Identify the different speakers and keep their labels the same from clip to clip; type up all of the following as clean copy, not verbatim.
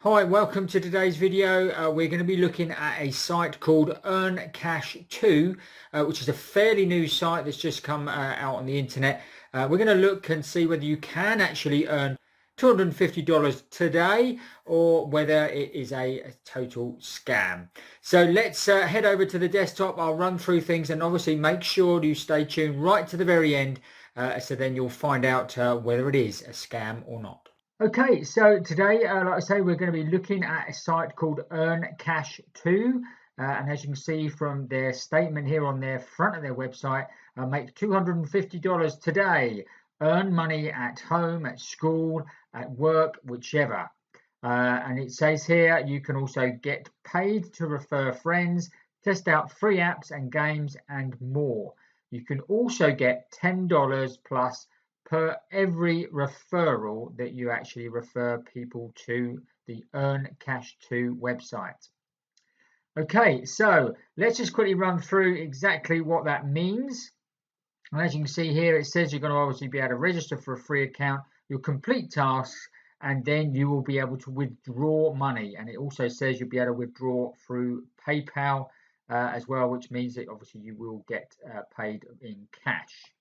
Speaker 1: Hi, welcome to today's video. We're going to be looking at a site called EarnCashTo, which is a fairly new site that's just come out on the internet. We're going to look and see whether you can actually earn $250 today or whether it is a total scam. So let's head over to the desktop. I'll run through things and obviously make sure you stay tuned right to the very end so then you'll find out whether it is a scam or not. Okay, so today, like I say, we're going to be looking at a site called EarnCashTo, and as you can see from their statement here on their front of their website, make $250 today, earn money at home, at school, at work, whichever. And it says here you can also get paid to refer friends, test out free apps and games, and more. You can also get $10 plus per every referral that you actually refer people to the EarnCashTo website. Okay, so let's just quickly run through exactly what that means. And as you can see here, it says you're going to obviously be able to register for a free account, you'll complete tasks, and then you will be able to withdraw money. And it also says you'll be able to withdraw through PayPal as well, which means that obviously you will get paid in cash.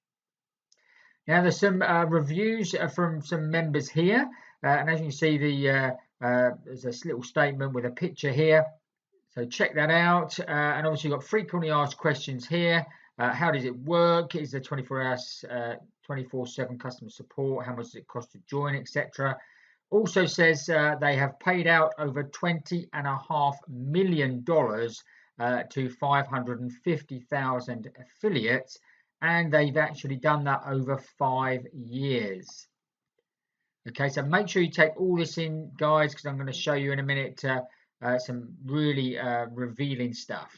Speaker 1: Now there's some reviews from some members here, and as you can see, there's this little statement with a picture here. So check that out. And obviously you've got frequently asked questions here. How does it work? Is there 24 hours, 24/7 customer support? How much does it cost to join, etc. Also says they have paid out over $20.5 million to 550,000 affiliates. And they've actually done that over 5 years. Okay, so make sure you take all this in, guys, because I'm going to show you in a minute some really revealing stuff.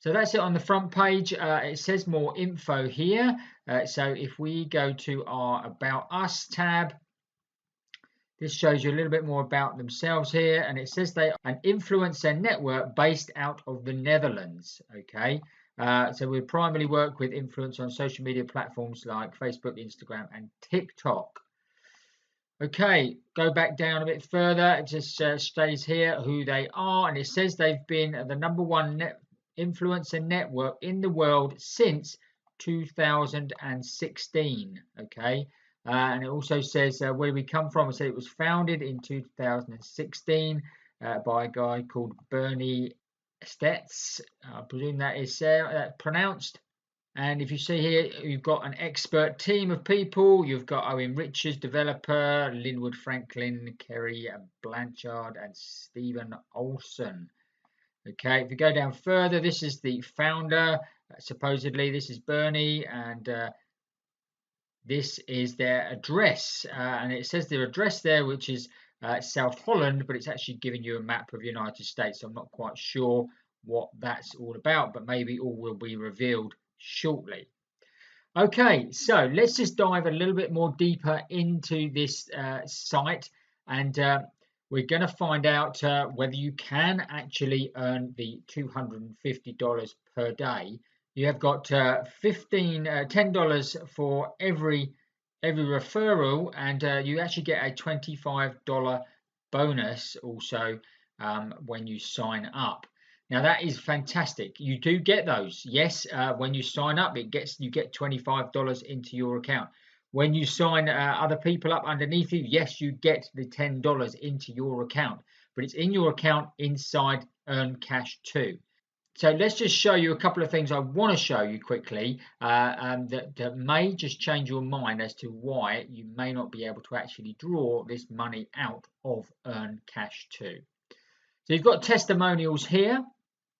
Speaker 1: So that's it on the front page. It says more info here. So if we go to our About Us tab, this shows you a little bit more about themselves here. And it says they are an influencer network based out of the Netherlands. Okay. So we primarily work with influencers on social media platforms like Facebook, Instagram, and TikTok. Okay, go back down a bit further. It just stays here who they are, and it says they've been the #1 influencer network in the world since 2016. Okay, and it also says where we come from. It said it was founded in 2016 by a guy called Bernie Stetz, I presume that is pronounced. And if you see here, you've got an expert team of people. You've got Owen Richards, developer, Linwood Franklin, Kerry Blanchard, and Stephen Olson. Okay, if you go down further, this is the founder. Supposedly, this is Bernie, and this is their address. And it says their address there, which is South Holland, but it's actually giving you a map of the United States. So I'm not quite sure what that's all about, but maybe all will be revealed shortly. Okay, so let's just dive a little bit more deeper into this site, and we're going to find out whether you can actually earn the $250 per day. You have got $10 for every referral, and you actually get a $25 bonus also when you sign up. Now that is fantastic. You do get those. Yes, when you sign up, you get $25 into your account. When you sign other people up underneath you, yes, you get the $10 into your account, but it's in your account inside EarnCashTo. So let's just show you a couple of things I want to show you quickly that may just change your mind as to why you may not be able to actually draw this money out of EarnCashTo. So you've got testimonials here.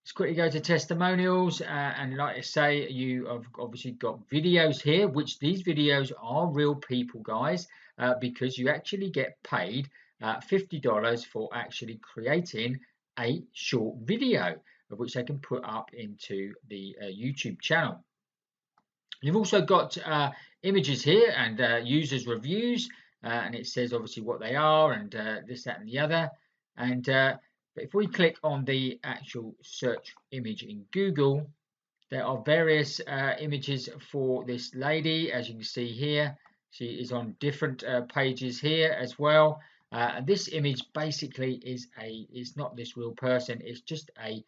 Speaker 1: Let's quickly go to testimonials, and like I say, you have obviously got videos here, which these videos are real people, guys, because you actually get paid $50 for actually creating a short video, of which they can put up into the YouTube channel. You've also got images here and users' reviews, and it says obviously what they are and this, that, and the other. And but if we click on the actual search image in Google, there are various images for this lady. As you can see here, she is on different pages here as well. This image basically is not this real person. It's just an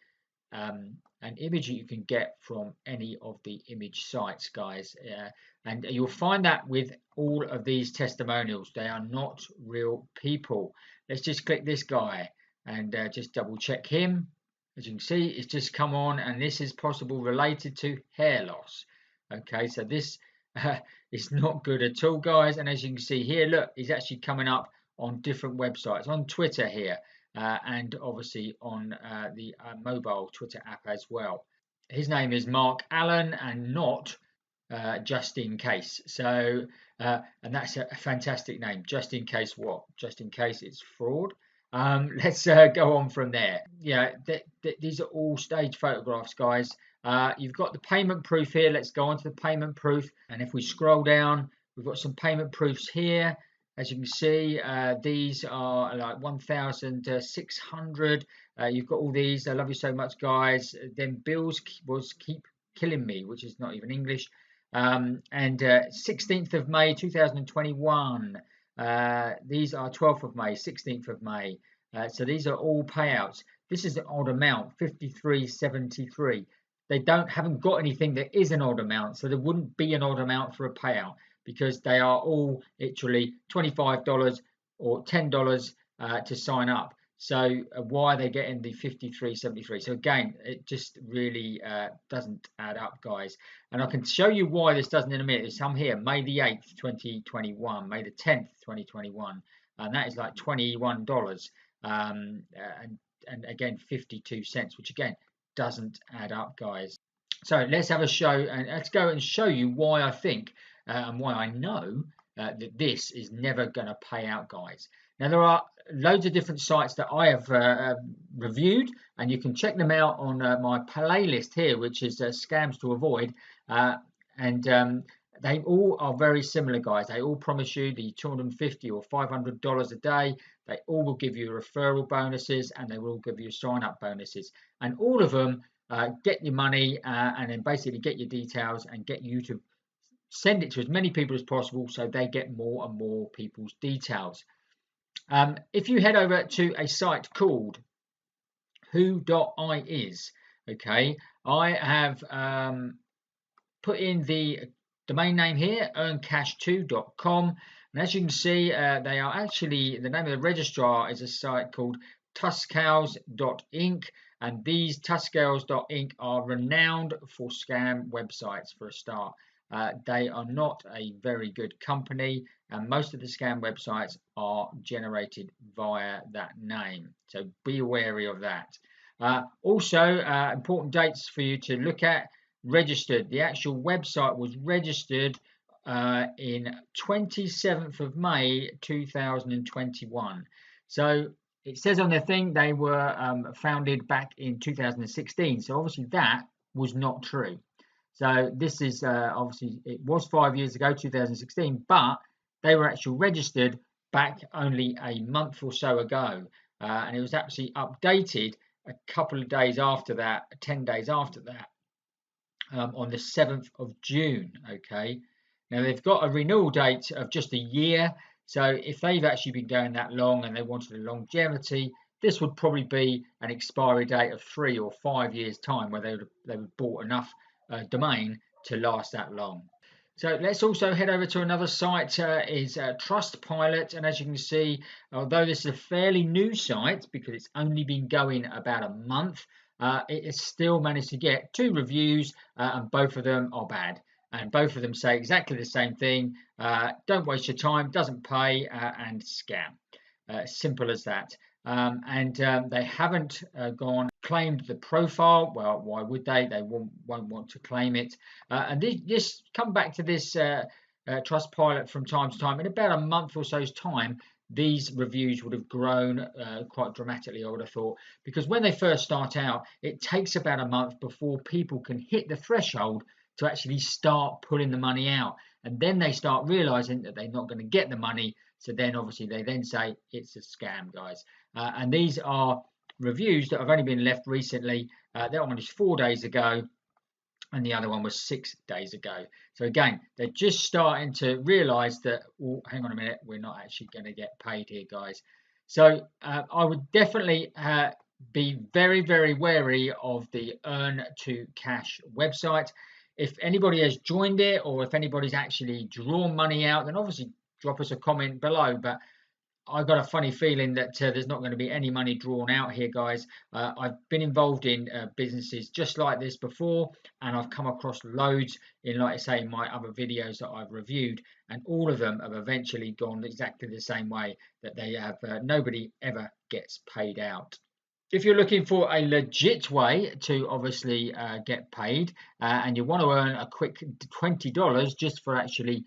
Speaker 1: image that you can get from any of the image sites, guys. And you'll find that with all of these testimonials, they are not real people. Let's just click this guy and just double check him. As you can see, it's just come on, and this is possible related to hair loss. Okay, so this is not good at all, guys. And as you can see here, look, he's actually coming up on different websites, on Twitter here. And obviously on the mobile Twitter app as well. His name is Mark Allen and not just in case. So, and that's a fantastic name. Just in case what? Just in case it's fraud. Let's go on from there. Yeah, these are all stage photographs, guys. You've got the payment proof here. Let's go on to the payment proof. And if we scroll down, we've got some payment proofs here. As you can see, these are like 1,600. You've got all these. I love you so much, guys. Then bills was keep killing me, which is not even English. And 16th of May 2021. These are 12th of May, 16th of May. So these are all payouts. This is an odd amount, 53.73. They haven't got anything that is an odd amount, so there wouldn't be an odd amount for a payout, because they are all literally $25 or $10 to sign up. So why are they getting the 53.73? So again, it just really doesn't add up, guys. And I can show you why this doesn't in a minute. There's some here, May the 8th, 2021, May the 10th, 2021, and that is like $21. And again, 52 cents, which again doesn't add up, guys. So let's have a show, and let's go and show you why I think and why I know that this is never going to pay out, guys. Now, there are loads of different sites that I have reviewed, and you can check them out on my playlist here, which is Scams to Avoid. They all are very similar, guys. They all promise you the $250 or $500 a day. They all will give you referral bonuses, and they will give you sign-up bonuses. And all of them get your money and then basically get your details and get you to send it to as many people as possible, so they get more and more people's details. If you head over to a site called who.is, okay, I have put in the domain name here, EarnCashTo.com, and as you can see, they are actually, the name of the registrar is a site called Tuscales.inc, and these Tuscales.inc are renowned for scam websites for a start. They are not a very good company, and most of the scam websites are generated via that name, so be wary of that. Also, important dates for you to look at: registered. The actual website was registered in 27th of May 2021. So it says on their thing they were founded back in 2016. So obviously that was not true. So this is obviously, it was 5 years ago, 2016, but they were actually registered back only a month or so ago. And it was actually updated a couple of days after that, 10 days after that, on the 7th of June. Okay. Now they've got a renewal date of just a year. So if they've actually been going that long and they wanted a longevity, this would probably be an expiry date of 3 or 5 years time, where they would bought enough domain to last that long. So let's also head over to another site, is Trustpilot, and as you can see, although this is a fairly new site because it's only been going about a month, it has still managed to get 2 reviews, and both of them are bad, and both of them say exactly the same thing: don't waste your time, doesn't pay, and scam. Simple as that. They haven't claimed the profile. Well, why would they? They won't want to claim it. And this come back to this Trustpilot from time to time. In about a month or so's time, these reviews would have grown quite dramatically, I would have thought, because when they first start out, it takes about a month before people can hit the threshold to actually start pulling the money out, and then they start realizing that they're not going to get the money. So then obviously they then say it's a scam, guys. And these are reviews that have only been left recently. That one was 4 days ago, and the other one was 6 days ago. So again, they're just starting to realize that, oh, hang on a minute, we're not actually going to get paid here, guys. So I would definitely be very, very wary of the Earn to Cash website. If anybody has joined it, or if anybody's actually drawn money out, then obviously drop us a comment below. But I got a funny feeling that there's not going to be any money drawn out here, guys. I've been involved in businesses just like this before, and I've come across loads in, like I say, my other videos that I've reviewed, and all of them have eventually gone exactly the same way, that they have nobody ever gets paid out. If you're looking for a legit way to obviously get paid, and you want to earn a quick $20 just for actually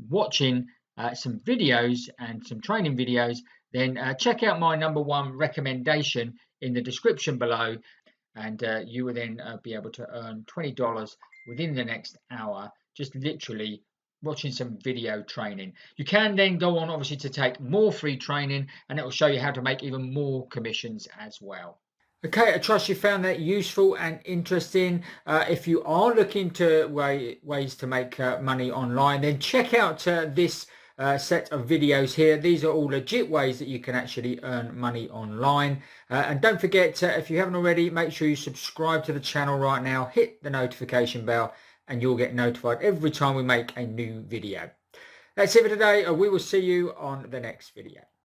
Speaker 1: watching some videos and some training videos, then check out my #1 recommendation in the description below, and you will then be able to earn $20 within the next hour, just literally watching some video training. You can then go on obviously to take more free training, and it will show you how to make even more commissions as well. Okay, I trust you found that useful and interesting. If you are looking to ways to make money online, then check out this set of videos here. These are all legit ways that you can actually earn money online. And don't forget, if you haven't already, make sure you subscribe to the channel right now, hit the notification bell, and you'll get notified every time we make a new video. That's it for today. We will see you on the next video.